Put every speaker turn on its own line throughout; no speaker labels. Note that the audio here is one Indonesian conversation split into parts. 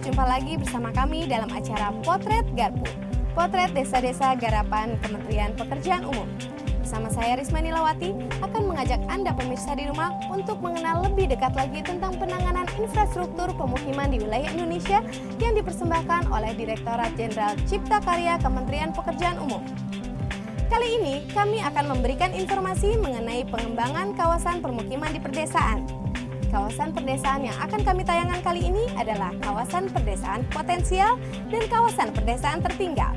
berjumpa lagi bersama kami dalam acara Potret Garpu, Potret Desa-Desa Garapan Kementerian Pekerjaan Umum. Bersama saya Risma Nilawati akan mengajak Anda pemirsa di rumah untuk mengenal lebih dekat lagi tentang penanganan infrastruktur pemukiman di wilayah Indonesia yang dipersembahkan oleh Direktorat Jenderal Cipta Karya Kementerian Pekerjaan Umum. Kali ini kami akan memberikan informasi mengenai pengembangan kawasan permukiman di perdesaan. Kawasan perdesaan yang akan kami tayangkan kali ini adalah kawasan perdesaan potensial dan kawasan perdesaan tertinggal.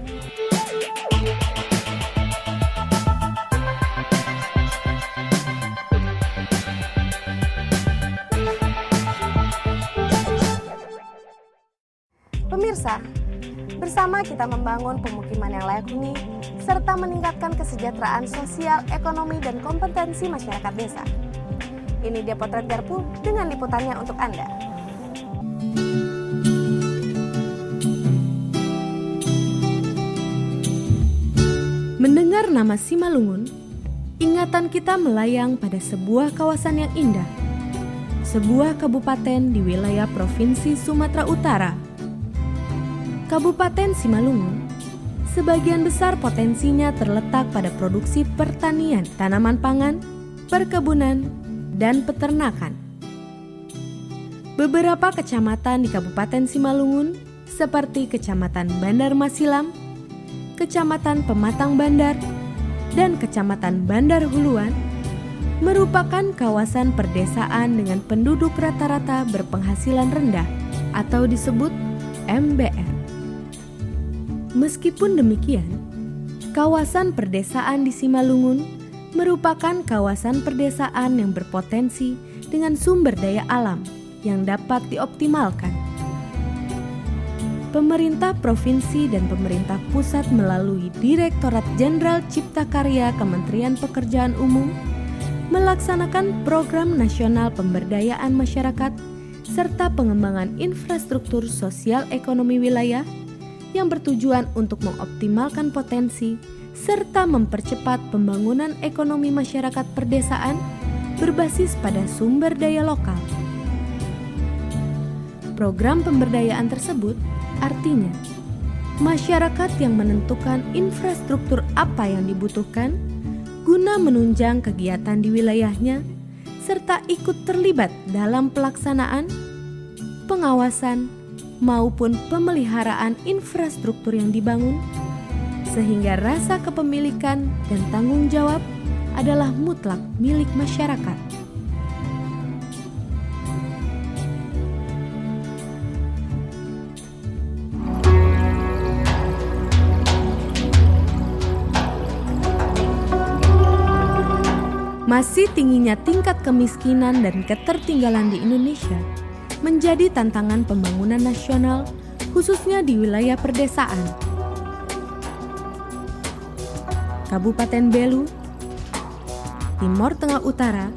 Pemirsa, bersama kita membangun pemukiman yang layak huni serta meningkatkan kesejahteraan sosial, ekonomi, dan kompetensi masyarakat desa. Ini dia Potret Garpu dengan liputannya untuk Anda. Mendengar nama Simalungun, ingatan kita melayang pada sebuah kawasan yang indah, sebuah kabupaten di wilayah Provinsi Sumatera Utara. Kabupaten Simalungun, sebagian besar potensinya terletak pada produksi pertanian, tanaman pangan, perkebunan, dan peternakan. Beberapa kecamatan di Kabupaten Simalungun seperti Kecamatan Bandar Masilam, Kecamatan Pematang Bandar, dan Kecamatan Bandar Huluan merupakan kawasan perdesaan dengan penduduk rata-rata berpenghasilan rendah atau disebut MBR. Meskipun demikian, kawasan perdesaan di Simalungun merupakan kawasan perdesaan yang berpotensi dengan sumber daya alam yang dapat dioptimalkan. Pemerintah provinsi dan pemerintah pusat melalui Direktorat Jenderal Cipta Karya Kementerian Pekerjaan Umum melaksanakan program nasional pemberdayaan masyarakat serta pengembangan infrastruktur sosial ekonomi wilayah yang bertujuan untuk mengoptimalkan potensi serta mempercepat pembangunan ekonomi masyarakat perdesaan berbasis pada sumber daya lokal. Program pemberdayaan tersebut artinya masyarakat yang menentukan infrastruktur apa yang dibutuhkan guna menunjang kegiatan di wilayahnya serta ikut terlibat dalam pelaksanaan, pengawasan, maupun pemeliharaan infrastruktur yang dibangun, sehingga rasa kepemilikan dan tanggung jawab adalah mutlak milik masyarakat. Masih tingginya tingkat kemiskinan dan ketertinggalan di Indonesia menjadi tantangan pembangunan nasional, khususnya di wilayah perdesaan. Kabupaten Belu, Timor Tengah Utara,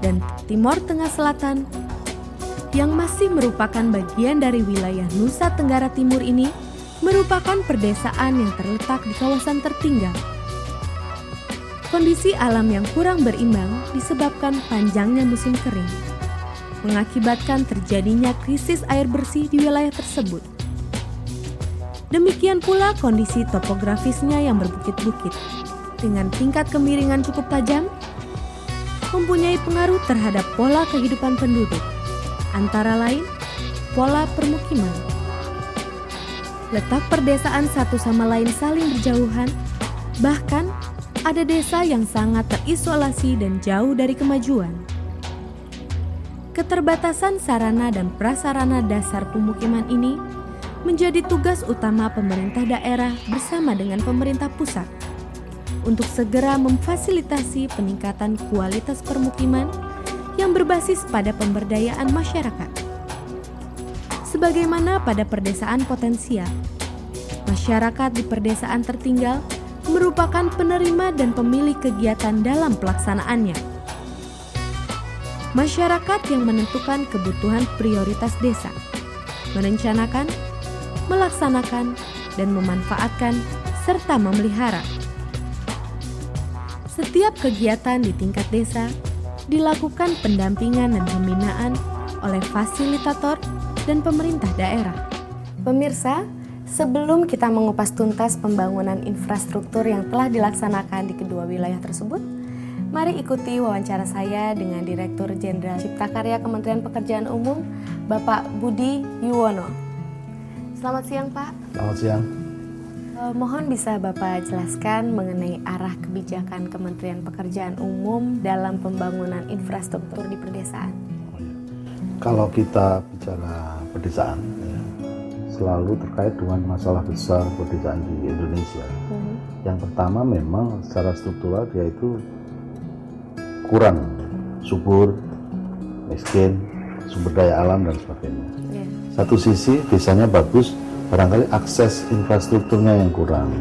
dan Timor Tengah Selatan yang masih merupakan bagian dari wilayah Nusa Tenggara Timur ini merupakan perdesaan yang terletak di kawasan tertinggal. Kondisi alam yang kurang berimbang disebabkan panjangnya musim kering, mengakibatkan terjadinya krisis air bersih di wilayah tersebut. Demikian pula kondisi topografisnya yang berbukit-bukit, dengan tingkat kemiringan cukup tajam, mempunyai pengaruh terhadap pola kehidupan penduduk, antara lain pola permukiman. Letak perdesaan satu sama lain saling berjauhan, bahkan ada desa yang sangat terisolasi dan jauh dari kemajuan. Keterbatasan sarana dan prasarana dasar pemukiman ini menjadi tugas utama pemerintah daerah bersama dengan pemerintah pusat untuk segera memfasilitasi peningkatan kualitas permukiman yang berbasis pada pemberdayaan masyarakat. Sebagaimana pada perdesaan potensial, masyarakat di perdesaan tertinggal merupakan penerima dan pemilik kegiatan dalam pelaksanaannya. Masyarakat yang menentukan kebutuhan prioritas desa, merencanakan, melaksanakan, dan memanfaatkan, serta memelihara. Setiap kegiatan di tingkat desa dilakukan pendampingan dan pembinaan oleh fasilitator
dan pemerintah daerah.
Pemirsa, sebelum kita mengupas tuntas pembangunan infrastruktur yang telah dilaksanakan di kedua wilayah tersebut, mari ikuti wawancara saya dengan Direktur Jenderal Cipta Karya Kementerian Pekerjaan Umum, Bapak Budi Yuwono. Selamat siang, Pak.
Selamat siang.
Mohon bisa Bapak jelaskan mengenai arah kebijakan Kementerian Pekerjaan Umum dalam pembangunan infrastruktur di pedesaan.
Kalau kita bicara pedesaan, ya, selalu terkait dengan masalah besar pedesaan di Indonesia. Yang pertama memang secara struktural dia itu kurang subur, miskin, sumber daya alam dan sebagainya. Satu sisi desanya bagus, barangkali akses infrastrukturnya yang kurang.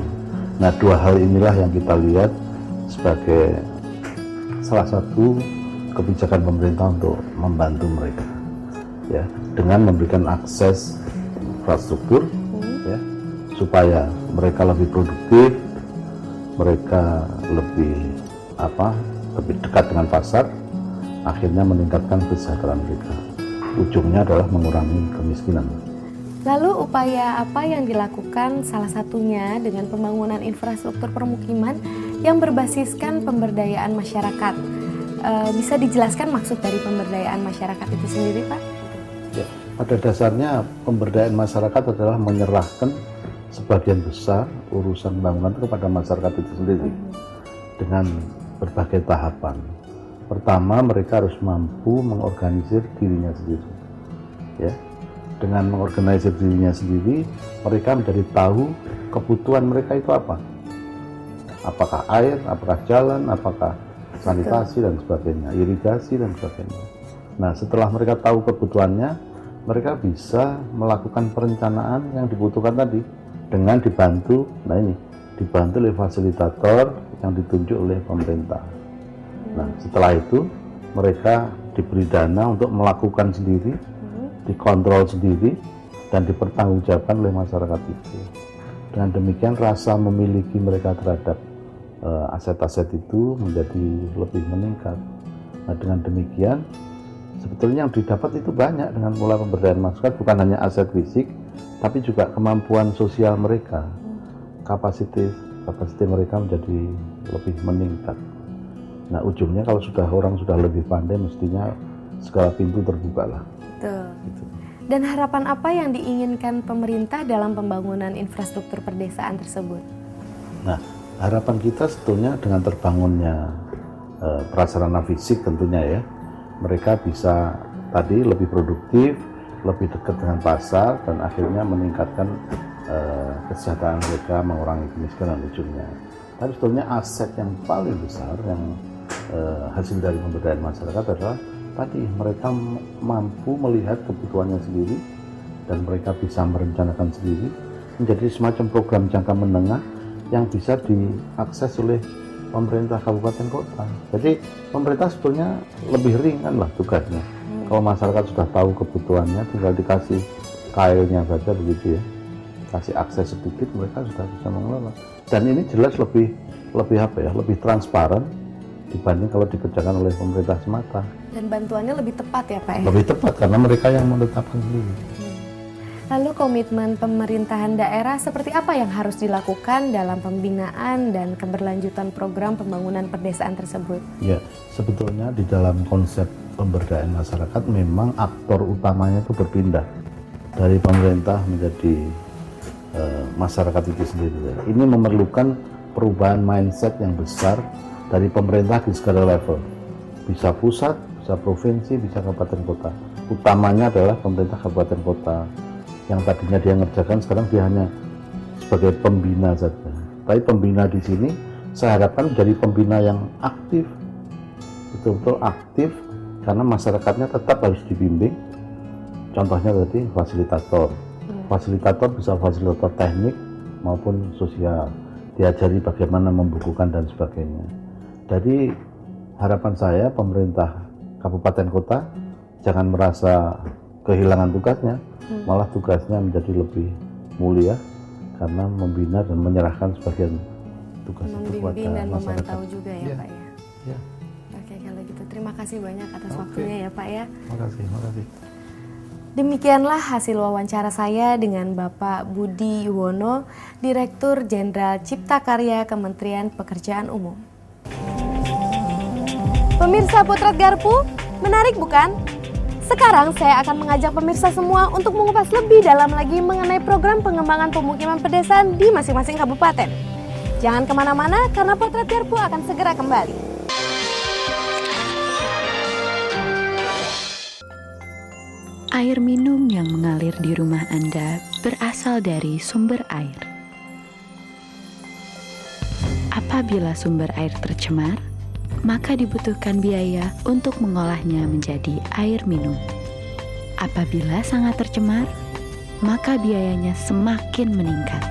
Nah, dua hal inilah yang kita lihat sebagai salah satu kebijakan pemerintah untuk membantu mereka, ya, dengan memberikan akses infrastruktur, ya, supaya mereka lebih produktif, mereka lebih dekat dengan pasar, akhirnya meningkatkan kesejahteraan mereka. Ujungnya adalah mengurangi kemiskinan.
Lalu upaya apa yang dilakukan salah satunya dengan pembangunan infrastruktur permukiman yang berbasiskan pemberdayaan masyarakat? Bisa dijelaskan maksud dari pemberdayaan masyarakat itu sendiri, Pak?
Ya, pada dasarnya pemberdayaan masyarakat adalah menyerahkan sebagian besar urusan pembangunan kepada masyarakat itu sendiri dengan berbagai tahapan. Pertama, mereka harus mampu mengorganisir dirinya sendiri, ya. Dengan mengorganisir dirinya sendiri, mereka menjadi tahu kebutuhan mereka itu apa. Apakah air, apakah jalan, apakah sanitasi dan sebagainya, irigasi dan sebagainya. Nah, setelah mereka tahu kebutuhannya, mereka bisa melakukan perencanaan yang dibutuhkan tadi dengan dibantu, dibantu oleh fasilitator yang ditunjuk oleh pemerintah. Nah, setelah itu mereka diberi dana untuk melakukan sendiri, dikontrol sendiri, dan dipertanggungjawabkan oleh masyarakat itu. Dengan demikian rasa memiliki mereka terhadap aset-aset itu menjadi lebih meningkat. Nah, dengan demikian sebetulnya yang didapat itu banyak dengan pola pemberdayaan masyarakat, bukan hanya aset fisik, tapi juga kemampuan sosial mereka, kapasitas mereka menjadi lebih meningkat. Nah, ujungnya kalau orang sudah lebih pandai, mestinya segala pintu terbuka lah.
Gitu. Dan harapan apa yang diinginkan pemerintah dalam pembangunan infrastruktur perdesaan tersebut?
Nah, harapan kita sebetulnya dengan terbangunnya prasarana fisik tentunya, ya, mereka bisa tadi lebih produktif, lebih dekat dengan pasar, dan akhirnya meningkatkan kesejahteraan mereka, mengurangi kemiskinan ujungnya. Tapi sebetulnya aset yang paling besar yang hasil dari pemberdayaan masyarakat adalah tadi mereka mampu melihat kebutuhannya sendiri dan mereka bisa merencanakan sendiri menjadi semacam program jangka menengah yang bisa diakses oleh pemerintah kabupaten kota. Jadi pemerintah sebetulnya lebih ringan lah tugasnya. Kalau masyarakat sudah tahu kebutuhannya, tinggal dikasih kailnya saja begitu, ya, kasih akses sedikit, mereka sudah bisa mengelola. Dan ini jelas lebih transparan dibanding kalau dikerjakan oleh pemerintah semata.
Dan bantuannya lebih tepat ya, Pak?
Lebih tepat karena mereka yang menetapkan sendiri.
Lalu komitmen pemerintahan daerah seperti apa yang harus dilakukan dalam pembinaan dan keberlanjutan program pembangunan pedesaan tersebut?
Ya, sebetulnya di dalam konsep pemberdayaan masyarakat memang aktor utamanya itu berpindah dari pemerintah menjadi masyarakat itu sendiri. Ini memerlukan perubahan mindset yang besar dari pemerintah di segala level, bisa pusat, bisa provinsi, bisa kabupaten kota. Utamanya adalah pemerintah kabupaten kota yang tadinya dia ngerjakan, sekarang dia hanya sebagai pembina saja. Tapi pembina di sini saya harapkan menjadi pembina yang aktif, betul-betul aktif, karena masyarakatnya tetap harus dibimbing. Contohnya tadi fasilitator. Fasilitator bisa fasilitator teknik maupun sosial, diajari bagaimana membukukan dan sebagainya. Jadi harapan saya pemerintah kabupaten kota jangan merasa kehilangan tugasnya, malah tugasnya menjadi lebih mulia karena membina dan menyerahkan sebagian tugas itu kepada
membimbing dan
masyarakat.
memantau juga ya, Pak ya.
Ya.
Oke, kalau gitu terima kasih banyak atas waktunya ya, Pak ya.
Makasih.
Demikianlah hasil wawancara saya dengan Bapak Budi Yuwono, Direktur Jenderal Cipta Karya Kementerian Pekerjaan Umum. Pemirsa Potret Garpu, menarik bukan? Sekarang saya akan mengajak pemirsa semua untuk mengupas lebih dalam lagi mengenai program pengembangan pemukiman pedesaan di masing-masing kabupaten. Jangan kemana-mana karena Potret Garpu akan segera kembali.
Air minum yang mengalir di rumah Anda berasal dari sumber air. Apabila sumber air tercemar, maka dibutuhkan biaya untuk mengolahnya menjadi air minum. Apabila sangat tercemar, maka biayanya semakin meningkat.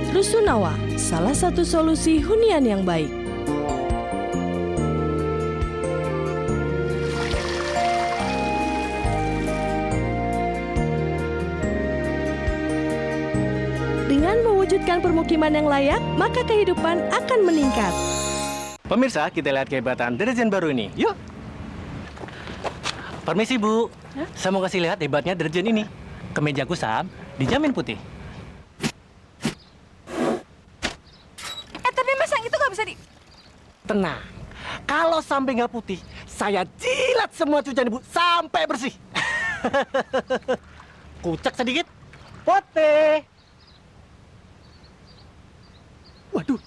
Rusunawa, salah satu solusi hunian yang baik. Dengan mewujudkan permukiman yang layak, maka kehidupan akan meningkat.
Pemirsa, kita lihat kehebatan deterjen baru ini. Yuk. Permisi, Bu. Saya mau kasih lihat hebatnya deterjen ini. Kemeja kusam dijamin putih.
Tapi Mas, yang itu nggak bisa
Tenang. Kalau sampai nggak putih, saya jilat semua cucian Ibu sampai bersih. Kucek sedikit. Putih. Waduh.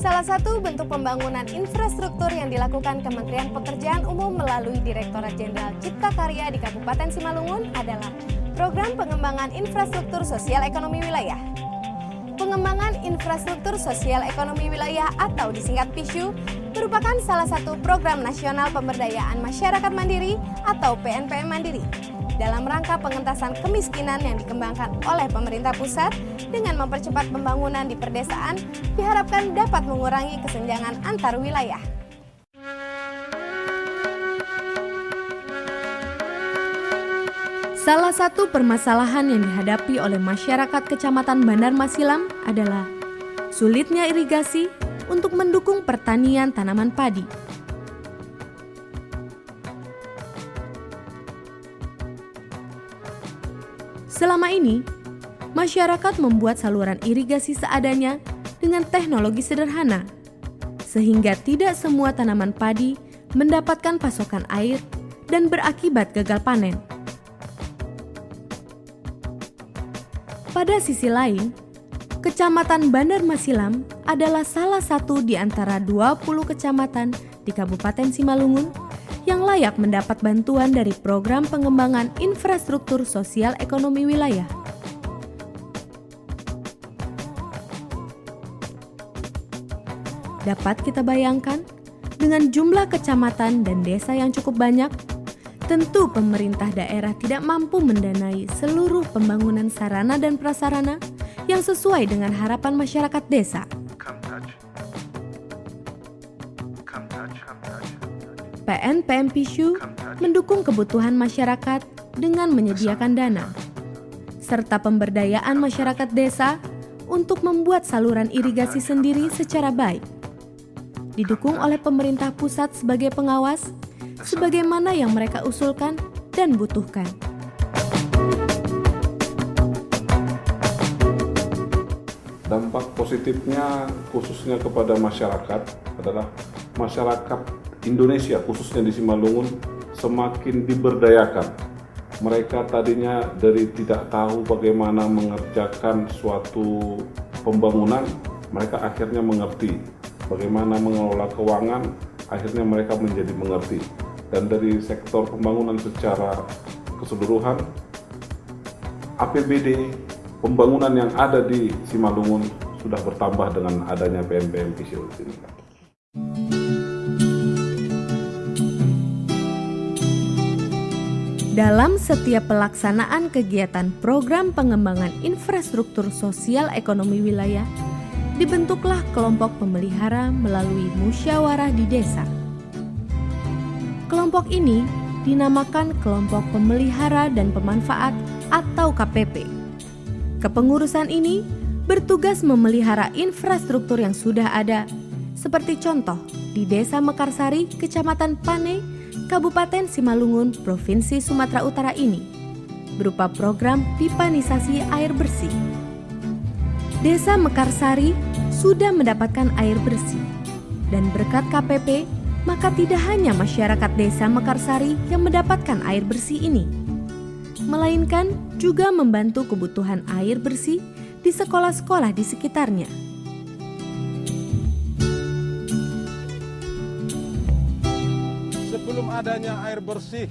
Salah satu bentuk pembangunan infrastruktur yang dilakukan Kementerian Pekerjaan Umum melalui Direktorat Jenderal Cipta Karya di Kabupaten Simalungun adalah Program Pengembangan Infrastruktur Sosial Ekonomi Wilayah. Pengembangan Infrastruktur Sosial Ekonomi Wilayah atau disingkat PISU merupakan salah satu program nasional pemberdayaan masyarakat mandiri atau PNPM Mandiri dalam rangka pengentasan kemiskinan yang dikembangkan oleh pemerintah pusat dengan mempercepat pembangunan di perdesaan diharapkan dapat mengurangi kesenjangan antar wilayah. Salah satu permasalahan yang dihadapi oleh masyarakat Kecamatan Bandar Masilam adalah sulitnya irigasi untuk mendukung pertanian tanaman padi. Selama ini, masyarakat membuat saluran irigasi seadanya dengan teknologi sederhana, sehingga tidak semua tanaman padi mendapatkan pasokan air dan berakibat gagal panen. Pada sisi lain, Kecamatan Bandar Masilam adalah salah satu di antara 20 kecamatan di Kabupaten Simalungun yang layak mendapat bantuan dari Program Pengembangan Infrastruktur Sosial Ekonomi Wilayah. Dapat kita bayangkan, dengan jumlah kecamatan dan desa yang cukup banyak, tentu pemerintah daerah tidak mampu mendanai seluruh pembangunan sarana dan prasarana yang sesuai dengan harapan masyarakat desa. PNPM PISU mendukung kebutuhan masyarakat dengan menyediakan dana, serta pemberdayaan masyarakat desa untuk membuat saluran irigasi sendiri secara baik. Didukung oleh pemerintah pusat sebagai pengawas, sebagaimana yang mereka usulkan dan butuhkan.
Dampak positifnya khususnya kepada masyarakat adalah masyarakat Indonesia khususnya di Simalungun semakin diberdayakan. Mereka tadinya dari tidak tahu bagaimana mengerjakan suatu pembangunan, mereka akhirnya mengerti bagaimana mengelola keuangan, akhirnya mereka menjadi mengerti. Dan dari sektor pembangunan secara keseluruhan, APBD pembangunan yang ada di Simalungun sudah bertambah dengan adanya PMPM Visio ini.
Dalam setiap pelaksanaan kegiatan program pengembangan infrastruktur sosial ekonomi wilayah, dibentuklah kelompok pemelihara melalui musyawarah di desa. Kelompok ini dinamakan Kelompok Pemelihara dan Pemanfaat atau KPP. Kepengurusan ini bertugas memelihara infrastruktur yang sudah ada, seperti contoh di Desa Mekarsari, Kecamatan Pane, Kabupaten Simalungun, Provinsi Sumatera Utara ini, berupa program pipanisasi air bersih. Desa Mekarsari sudah mendapatkan air bersih, dan berkat KPP, maka tidak hanya masyarakat Desa Mekarsari yang mendapatkan air bersih ini, melainkan juga membantu kebutuhan air bersih di sekolah-sekolah di sekitarnya.
Sebelum adanya air bersih,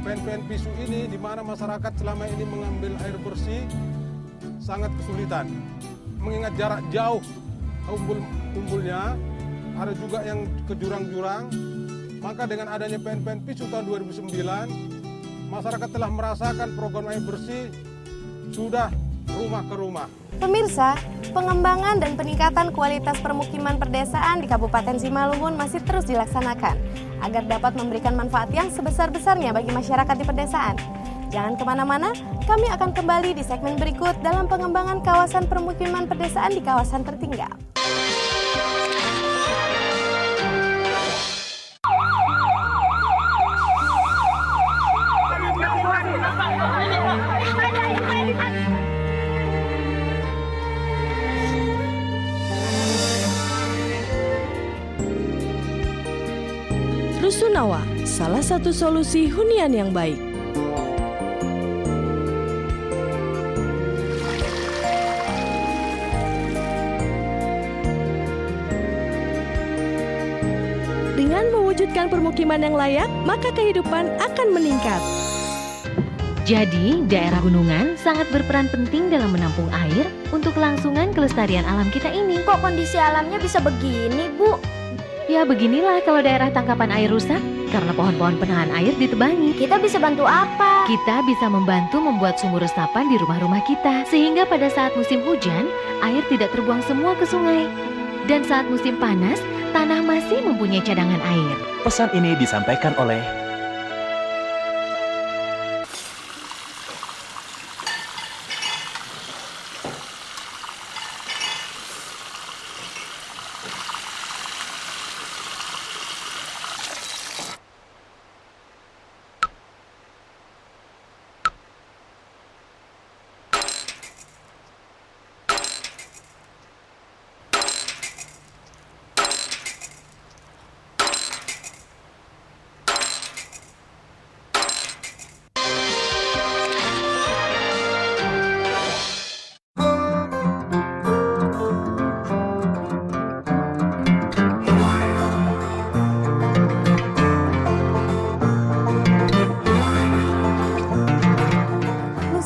PNPN Pisu ini di mana masyarakat selama ini mengambil air bersih sangat kesulitan. Mengingat jarak jauh umbulnya, ada juga yang ke jurang-jurang. Maka dengan adanya PNPN Pisu tahun 2009, masyarakat telah merasakan program air bersih sudah rumah ke rumah.
Pemirsa, pengembangan dan peningkatan kualitas permukiman perdesaan di Kabupaten Simalungun masih terus dilaksanakan agar dapat memberikan manfaat yang sebesar-besarnya bagi masyarakat di perdesaan. Jangan kemana-mana, kami akan kembali di segmen berikut dalam pengembangan kawasan permukiman perdesaan di kawasan tertinggal.
Rusunawa, salah satu solusi hunian yang baik. Dengan mewujudkan permukiman yang layak, maka kehidupan akan meningkat.
Jadi, daerah gunungan sangat berperan penting dalam menampung air untuk kelangsungan kelestarian alam kita ini.
Kok kondisi alamnya bisa begini, Bu?
Ya beginilah kalau daerah tangkapan air rusak karena pohon-pohon penahan air ditebangi.
Kita bisa bantu apa?
Kita bisa membantu membuat sumur resapan di rumah-rumah kita sehingga pada saat musim hujan, air tidak terbuang semua ke sungai. Dan saat musim panas, tanah masih mempunyai cadangan air.
Pesan ini disampaikan oleh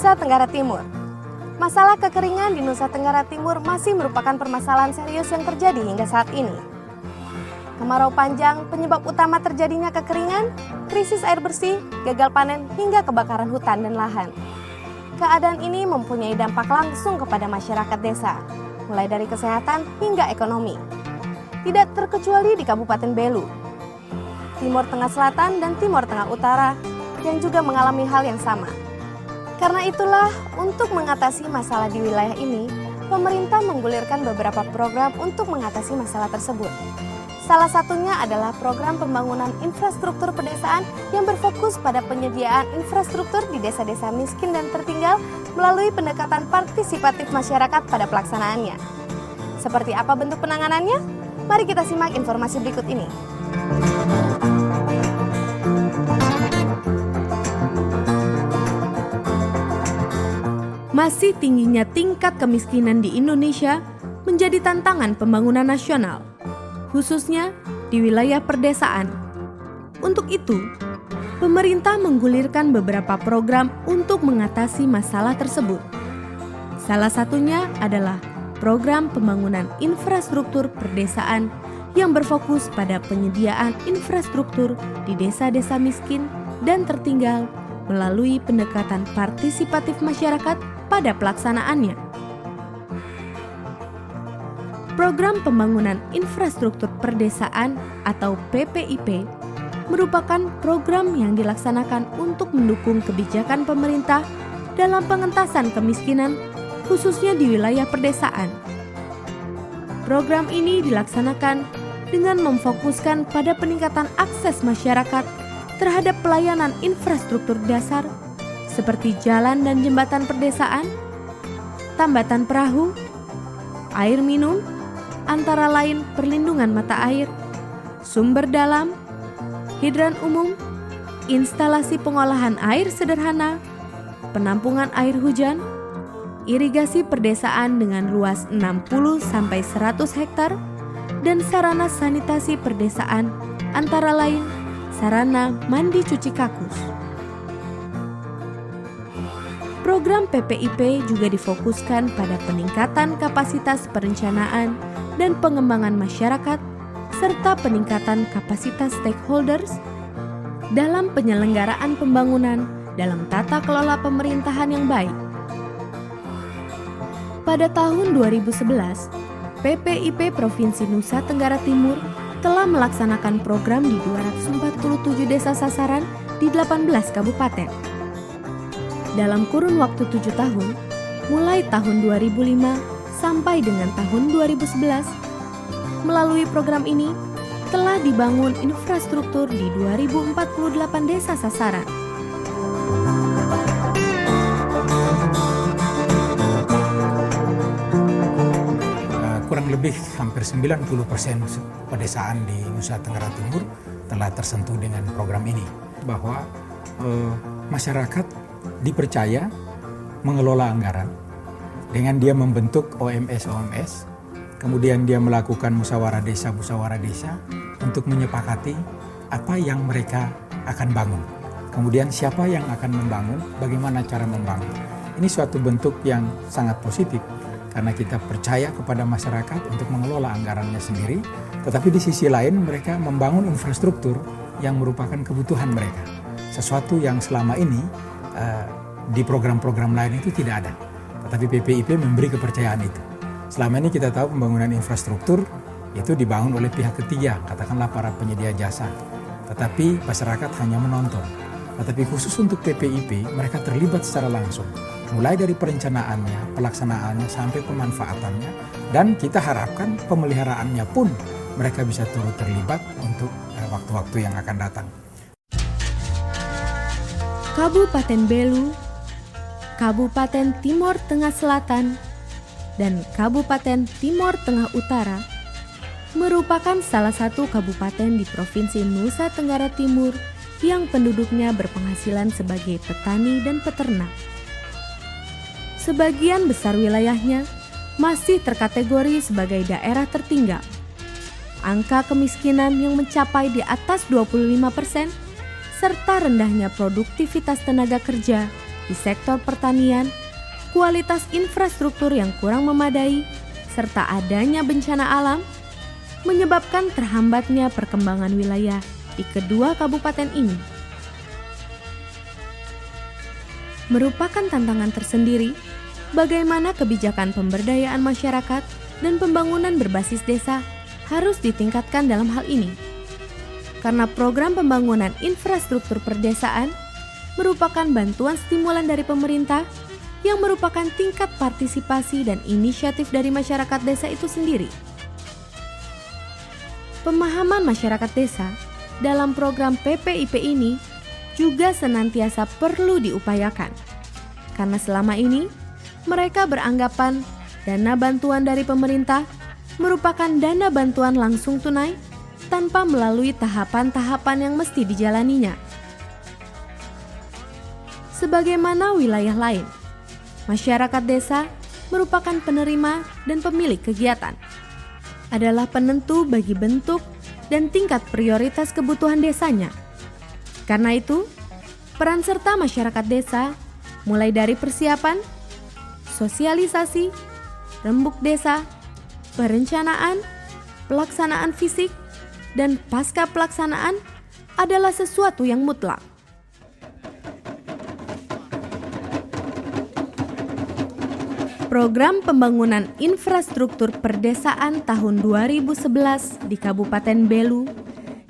Nusa Tenggara Timur. Masalah kekeringan di Nusa Tenggara Timur masih merupakan permasalahan serius yang terjadi hingga saat ini. Kemarau panjang penyebab utama terjadinya kekeringan, krisis air bersih, gagal panen, hingga kebakaran hutan dan lahan. Keadaan ini mempunyai dampak langsung kepada masyarakat desa, mulai dari kesehatan hingga ekonomi. Tidak terkecuali di Kabupaten Belu, Timur Tengah Selatan, dan Timur Tengah Utara yang juga mengalami hal yang sama. Karena itulah, untuk mengatasi masalah di wilayah ini, pemerintah menggulirkan beberapa program untuk mengatasi masalah tersebut. Salah satunya adalah program pembangunan infrastruktur pedesaan yang berfokus pada penyediaan infrastruktur di desa-desa miskin dan tertinggal melalui pendekatan partisipatif masyarakat pada pelaksanaannya. Seperti apa bentuk penanganannya? Mari kita simak informasi berikut ini.
Masih tingginya tingkat kemiskinan di Indonesia menjadi tantangan pembangunan nasional, khususnya di wilayah perdesaan. Untuk itu, pemerintah menggulirkan beberapa program untuk mengatasi masalah tersebut. Salah satunya adalah program pembangunan infrastruktur perdesaan yang berfokus pada penyediaan infrastruktur di desa-desa miskin dan tertinggal melalui pendekatan partisipatif masyarakat pada pelaksanaannya. Program Pembangunan Infrastruktur Perdesaan atau PPIP merupakan program yang dilaksanakan untuk mendukung kebijakan pemerintah dalam pengentasan kemiskinan, khususnya di wilayah perdesaan. Program ini dilaksanakan dengan memfokuskan pada peningkatan akses masyarakat terhadap pelayanan infrastruktur dasar seperti jalan dan jembatan perdesaan, tambatan perahu, air minum, antara lain perlindungan mata air, sumber dalam, hidran umum, instalasi pengolahan air sederhana, penampungan air hujan, irigasi perdesaan dengan luas 60-100 hektar, dan sarana sanitasi perdesaan antara lain sarana mandi cuci kakus. Program PPIP juga difokuskan pada peningkatan kapasitas perencanaan dan pengembangan masyarakat serta peningkatan kapasitas stakeholders dalam penyelenggaraan pembangunan dalam tata kelola pemerintahan yang baik. Pada tahun 2011, PPIP Provinsi Nusa Tenggara Timur telah melaksanakan program di 247 desa sasaran di 18 kabupaten. Dalam kurun waktu 7 tahun, mulai tahun 2005 sampai dengan tahun 2011, melalui program ini telah dibangun infrastruktur di 2048 desa sasaran.
Kurang lebih hampir 90% pedesaan di Nusa Tenggara Timur telah tersentuh dengan program ini. Bahwa masyarakat dipercaya mengelola anggaran dengan dia membentuk OMS, kemudian dia melakukan musyawarah desa untuk menyepakati apa yang mereka akan bangun. Kemudian siapa yang akan membangun, bagaimana cara membangun. Ini suatu bentuk yang sangat positif karena kita percaya kepada masyarakat untuk mengelola anggarannya sendiri, tetapi di sisi lain mereka membangun infrastruktur yang merupakan kebutuhan mereka. Sesuatu yang selama ini di program-program lain itu tidak ada. Tetapi PPIP memberi kepercayaan itu. Selama ini kita tahu pembangunan infrastruktur itu dibangun oleh pihak ketiga, katakanlah para penyedia jasa. Tetapi masyarakat hanya menonton. Tetapi khusus untuk PPIP mereka terlibat secara langsung. Mulai dari perencanaannya, pelaksanaannya, sampai pemanfaatannya. Dan kita harapkan pemeliharaannya pun mereka bisa turut terlibat untuk waktu-waktu yang akan datang.
Kabupaten Belu, Kabupaten Timor Tengah Selatan, dan Kabupaten Timor Tengah Utara merupakan salah satu kabupaten di Provinsi Nusa Tenggara Timur yang penduduknya berpenghasilan sebagai petani dan peternak. Sebagian besar wilayahnya masih terkategori sebagai daerah tertinggal. Angka kemiskinan yang mencapai di atas 25%, serta rendahnya produktivitas tenaga kerja di sektor pertanian, kualitas infrastruktur yang kurang memadai, serta adanya bencana alam, menyebabkan terhambatnya perkembangan wilayah di kedua kabupaten ini. Merupakan tantangan tersendiri bagaimana kebijakan pemberdayaan masyarakat dan pembangunan berbasis desa harus ditingkatkan dalam hal ini. Karena program pembangunan infrastruktur perdesaan merupakan bantuan stimulan dari pemerintah yang merupakan tingkat partisipasi dan inisiatif dari masyarakat desa itu sendiri. Pemahaman masyarakat desa dalam program PPIP ini juga senantiasa perlu diupayakan. Karena selama ini mereka beranggapan dana bantuan dari pemerintah merupakan dana bantuan langsung tunai tanpa melalui tahapan-tahapan yang mesti dijalaninya. Sebagaimana wilayah lain, masyarakat desa merupakan penerima dan pemilik kegiatan, adalah penentu bagi bentuk dan tingkat prioritas kebutuhan desanya. Karena itu, Peran serta masyarakat desa mulai dari persiapan, sosialisasi, rembuk desa, perencanaan, pelaksanaan fisik, dan pasca pelaksanaan adalah sesuatu yang mutlak. Program Pembangunan Infrastruktur Perdesaan tahun 2011 di Kabupaten Belu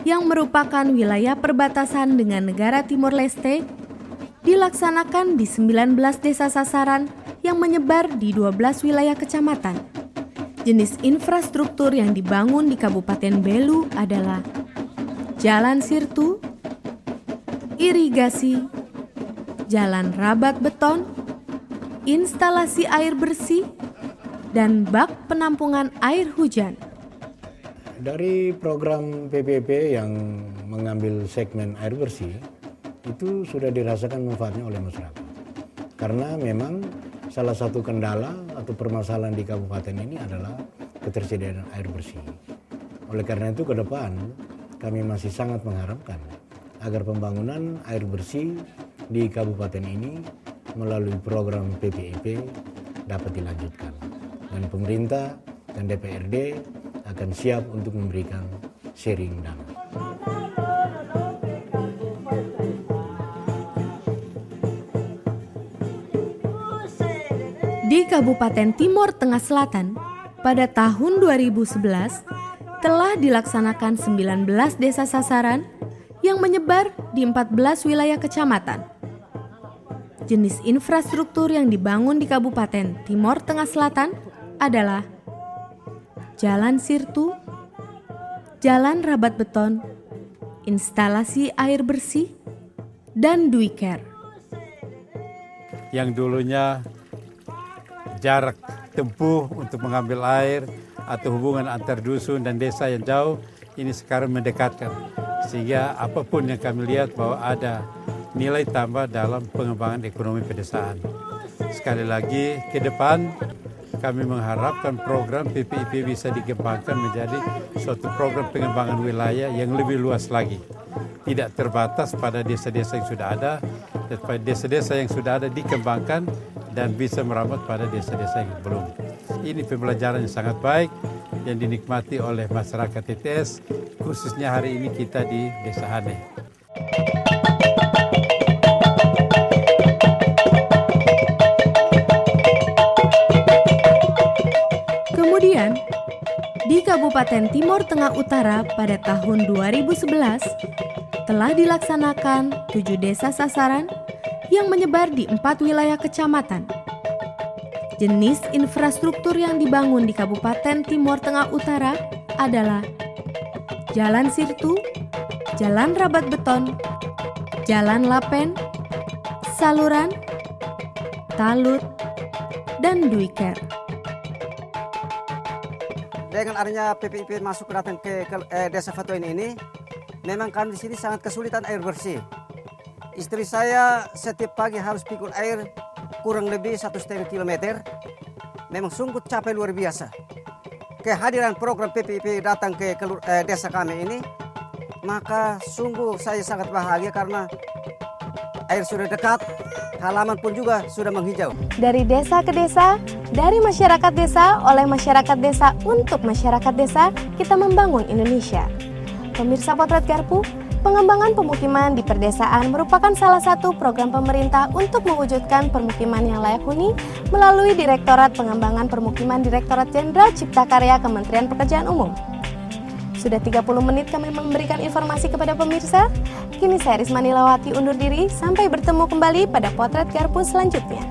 yang merupakan wilayah perbatasan dengan negara Timor Leste dilaksanakan di 19 desa sasaran yang menyebar di 12 wilayah kecamatan. Jenis infrastruktur yang dibangun di Kabupaten Belu adalah jalan sirtu, irigasi, jalan rabat beton, instalasi air bersih, dan bak penampungan air hujan.
Dari program PPP yang mengambil segmen air bersih, itu sudah dirasakan manfaatnya oleh masyarakat. Karena memang salah satu kendala atau permasalahan di kabupaten ini adalah ketersediaan air bersih. Oleh karena itu ke depan kami masih sangat mengharapkan agar pembangunan air bersih di kabupaten ini melalui program PPP dapat dilanjutkan. Dan pemerintah dan DPRD akan siap untuk memberikan sharing dana.
Di Kabupaten Timor Tengah Selatan, pada tahun 2011 telah dilaksanakan 19 desa sasaran yang menyebar di 14 wilayah kecamatan. Jenis infrastruktur yang dibangun di Kabupaten Timor Tengah Selatan adalah jalan sirtu, jalan rabat beton, instalasi air bersih, dan duiker.
Yang dulunya jarak tempuh untuk mengambil air atau hubungan antar dusun dan desa yang jauh, ini sekarang mendekatkan. Sehingga apapun yang kami lihat bahwa ada nilai tambah dalam pengembangan ekonomi pedesaan. Sekali lagi, ke depan kami mengharapkan program PPIP bisa dikembangkan menjadi suatu program pengembangan wilayah yang lebih luas lagi. Tidak terbatas pada desa-desa yang sudah ada, tetapi desa-desa yang sudah ada dikembangkan dan bisa merambat pada desa-desa yang belum. Ini pembelajaran yang sangat baik yang dinikmati oleh masyarakat TTS, khususnya hari ini kita di Desa Hane.
Kemudian, di Kabupaten Timor Tengah Utara pada tahun 2011 telah dilaksanakan 7 desa sasaran yang menyebar di 4 wilayah kecamatan. Jenis infrastruktur yang dibangun di Kabupaten Timor Tengah Utara adalah jalan sirtu, jalan rabat beton, jalan lapen, saluran, talut, dan duiker.
Dengan adanya PPIP masuk datang ke Desa Fatoin ini, memang kami di sini sangat kesulitan air bersih. Istri saya setiap pagi harus pikul air kurang lebih 1,5 kilometer. Memang sungguh capek luar biasa. Kehadiran program PPIP datang ke desa kami ini, maka sungguh saya sangat bahagia karena air sudah dekat, halaman pun juga sudah menghijau.
Dari desa ke desa, dari masyarakat desa, oleh masyarakat desa, untuk masyarakat desa, kita membangun Indonesia. Pemirsa Potret Garpu, pengembangan pemukiman di perdesaan merupakan salah satu program pemerintah untuk mewujudkan permukiman yang layak huni melalui Direktorat Pengembangan Permukiman Direktorat Jenderal Cipta Karya Kementerian Pekerjaan Umum. Sudah 30 menit kami memberikan informasi kepada pemirsa. Kini saya Risma Nilawati undur diri, sampai bertemu kembali pada Potret Garpu selanjutnya.